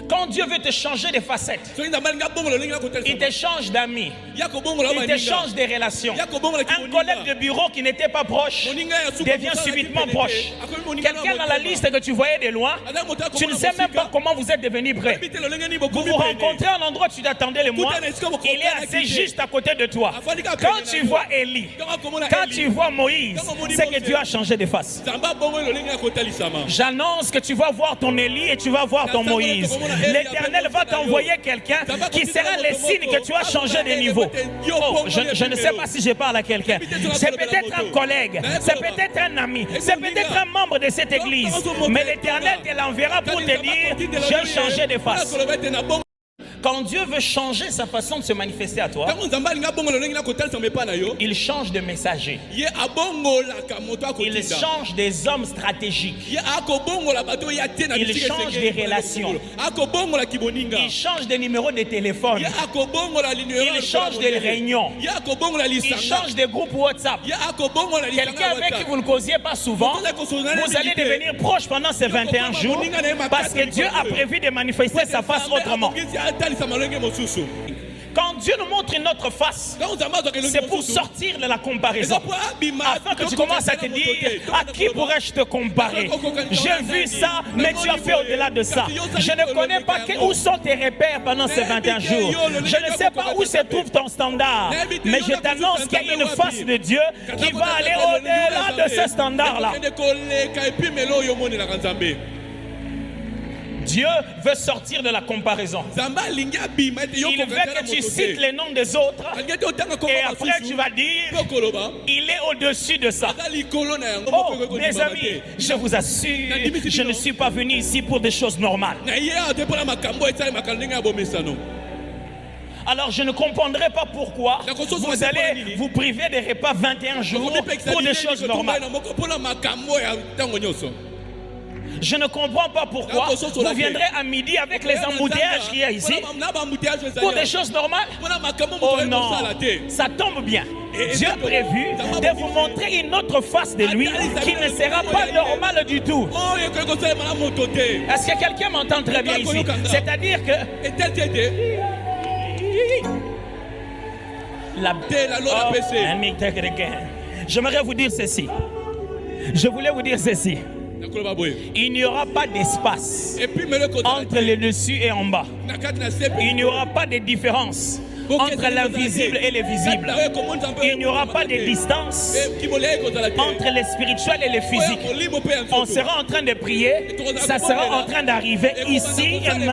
Quand Dieu veut te changer de facettes, il te change d'amis, il te change des relations. Un collègue de bureau qui n'était pas proche devient subitement proche. Quelqu'un dans la liste que tu voyais de loin, tu ne sais même pas comment vous êtes devenus prêts. Vous vous rencontrez à un endroit où tu t'attendais le moins, il est assis juste à côté de toi. Quand tu vois Élie, quand tu vois Moïse, c'est que Dieu a changé de face. J'annonce que tu vas voir ton Élie et tu vas voir ton Moïse. L'Éternel va t'envoyer quelqu'un qui sera le signe que tu as changé de niveau. Oh, je ne sais pas si je parle à quelqu'un. C'est peut-être un collègue, c'est peut-être un ami, c'est peut-être un membre de cette église. Mais l'Éternel te l'enverra pour te dire, j'ai changé de face. Quand Dieu veut changer sa façon de se manifester à toi, il change de messager. Il change des hommes stratégiques. Il change des relations. Il change des numéros de téléphone. Il change des réunions. Il change des groupes WhatsApp. Quelqu'un avec qui vous ne causiez pas souvent, vous allez devenir proche pendant ces 21 jours parce que Dieu a prévu de manifester sa face autrement. Quand Dieu nous montre une autre face, c'est pour sortir de la comparaison. Afin que tu commences à te dire, à qui pourrais-je te comparer? J'ai vu ça, mais tu as fait au-delà de ça. Je ne connais pas où sont tes repères pendant ces 21 jours. Je ne sais pas où se trouve ton standard. Mais je t'annonce qu'il y a une face de Dieu qui va aller au-delà de ce standard-là. Dieu veut sortir de la comparaison. Il veut que tu cites les noms des autres et après tu vas dire, il est au-dessus de ça. Oh, mes amis, je vous assure, je ne suis pas venu ici pour des choses normales. Alors je ne comprendrai pas pourquoi vous allez vous priver des repas 21 jours pour des choses normales. Je ne comprends pas pourquoi vous viendrez à midi avec les embouteillages qu'il y a ici pour des choses normales. Oh non, ça tombe bien. Dieu a prévu de vous montrer une autre face de lui qui ne sera pas normale du tout. Est-ce que quelqu'un m'entend très bien ici? C'est-à-dire que j'aimerais vous dire ceci. Je voulais vous dire ceci. Il n'y aura pas d'espace entre le dessus et en bas. Il n'y aura pas de différence entre l'invisible et le visible. Il n'y aura pas de distance entre le spirituel et le physique. On sera en train de prier, ça sera en train d'arriver ici et maintenant.